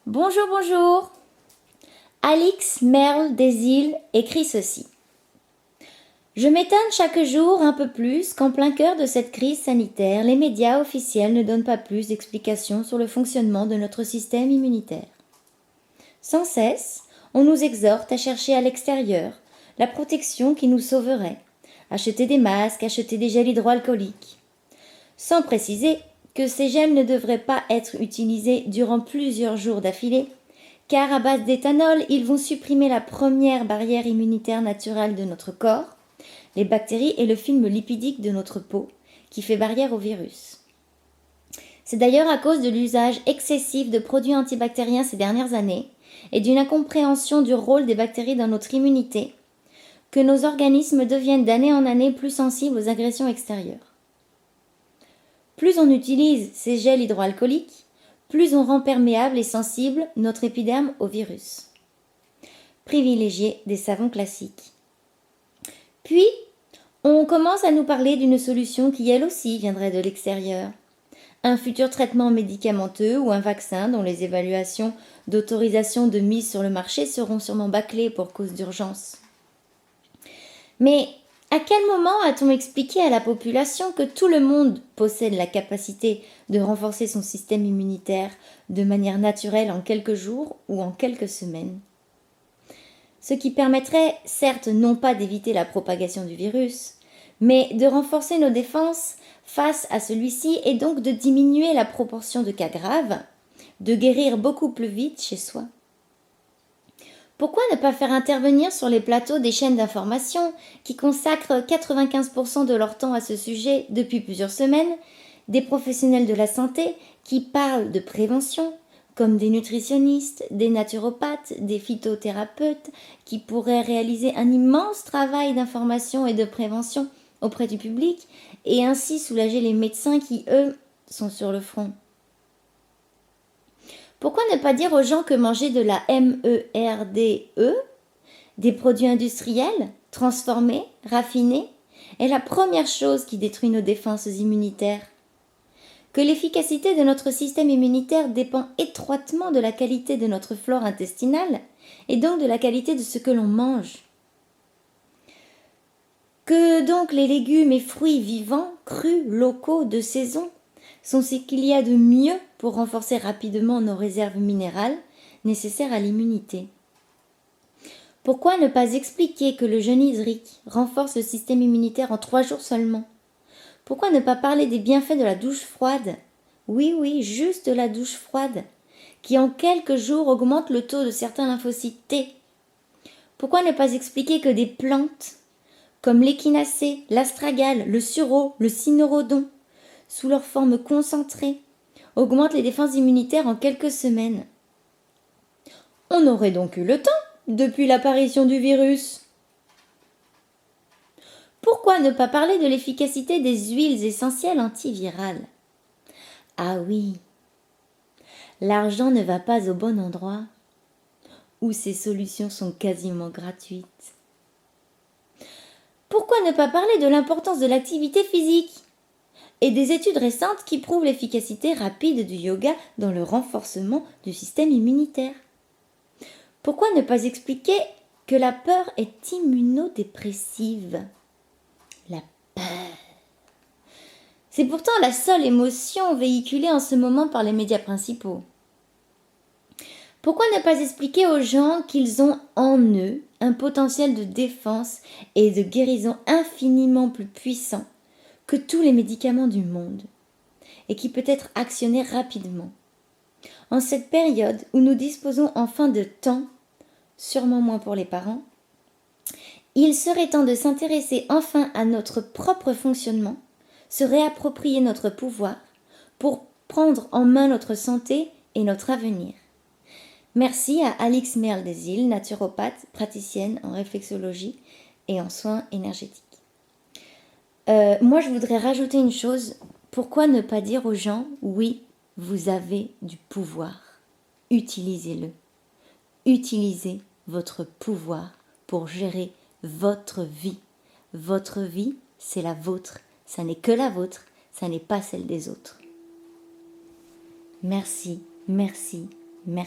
Bonjour, bonjour. Alix Merle des Îles écrit ceci. Je m'étonne chaque jour un peu plus qu'en plein cœur de cette crise sanitaire, les médias officiels ne donnent pas plus d'explications sur le fonctionnement de notre système immunitaire. Sans cesse, on nous exhorte à chercher à l'extérieur la protection qui nous sauverait, acheter des masques, acheter des gels hydroalcooliques, sans préciser que ces gels ne devraient pas être utilisés durant plusieurs jours d'affilée, car à base d'éthanol, ils vont supprimer la première barrière immunitaire naturelle de notre corps, les bactéries et le film lipidique de notre peau, qui fait barrière au virus. C'est d'ailleurs à cause de l'usage excessif de produits antibactériens ces dernières années et d'une incompréhension du rôle des bactéries dans notre immunité que nos organismes deviennent d'année en année plus sensibles aux agressions extérieures. Plus on utilise ces gels hydroalcooliques, plus on rend perméable et sensible notre épiderme au virus. Privilégier des savons classiques. Puis, on commence à nous parler d'une solution qui elle aussi viendrait de l'extérieur. Un futur traitement médicamenteux ou un vaccin dont les évaluations d'autorisation de mise sur le marché seront sûrement bâclées pour cause d'urgence. Mais à quel moment a-t-on expliqué à la population que tout le monde possède la capacité de renforcer son système immunitaire de manière naturelle en quelques jours ou en quelques semaines ? Ce qui permettrait certes non pas d'éviter la propagation du virus, mais de renforcer nos défenses face à celui-ci et donc de diminuer la proportion de cas graves, de guérir beaucoup plus vite chez soi. Pourquoi ne pas faire intervenir sur les plateaux des chaînes d'information qui consacrent 95% de leur temps à ce sujet depuis plusieurs semaines, des professionnels de la santé qui parlent de prévention, comme des nutritionnistes, des naturopathes, des phytothérapeutes, qui pourraient réaliser un immense travail d'information et de prévention auprès du public et ainsi soulager les médecins qui, eux, sont sur le front. Pourquoi ne pas dire aux gens que manger de la MERDE, des produits industriels, transformés, raffinés, est la première chose qui détruit nos défenses immunitaires ? Que l'efficacité de notre système immunitaire dépend étroitement de la qualité de notre flore intestinale et donc de la qualité de ce que l'on mange. Que donc les légumes et fruits vivants, crus, locaux, de saison, sont ce qu'il y a de mieux pour renforcer rapidement nos réserves minérales nécessaires à l'immunité. Pourquoi ne pas expliquer que le jeûne hydrique renforce le système immunitaire en 3 jours seulement ? Pourquoi ne pas parler des bienfaits de la douche froide ? Oui, juste la douche froide, qui en quelques jours augmente le taux de certains lymphocytes T. Pourquoi ne pas expliquer que des plantes, comme l'échinacée, l'astragale, le sureau, le cynorrhodon, sous leur forme concentrée, augmentent les défenses immunitaires en quelques semaines ? On aurait donc eu le temps depuis l'apparition du virus. Pourquoi ne pas parler de l'efficacité des huiles essentielles antivirales ? Ah oui, l'argent ne va pas au bon endroit, où ces solutions sont quasiment gratuites. Pourquoi ne pas parler de l'importance de l'activité physique et des études récentes qui prouvent l'efficacité rapide du yoga dans le renforcement du système immunitaire ? Pourquoi ne pas expliquer que la peur est immunodépressive ? La peur. C'est pourtant la seule émotion véhiculée en ce moment par les médias principaux. Pourquoi ne pas expliquer aux gens qu'ils ont en eux un potentiel de défense et de guérison infiniment plus puissant que tous les médicaments du monde et qui peut être actionné rapidement ? En cette période où nous disposons enfin de temps, sûrement moins pour les parents, il serait temps de s'intéresser enfin à notre propre fonctionnement, se réapproprier notre pouvoir pour prendre en main notre santé et notre avenir. Merci à Alix Merle des Îles, naturopathe, praticienne en réflexologie et en soins énergétiques. Moi, je voudrais rajouter une chose. Pourquoi ne pas dire aux gens, oui, vous avez du pouvoir. Utilisez-le. Utilisez votre pouvoir pour gérer votre vie. Votre vie, c'est la vôtre. Ça n'est que la vôtre, ça n'est pas celle des autres. Merci, merci, merci.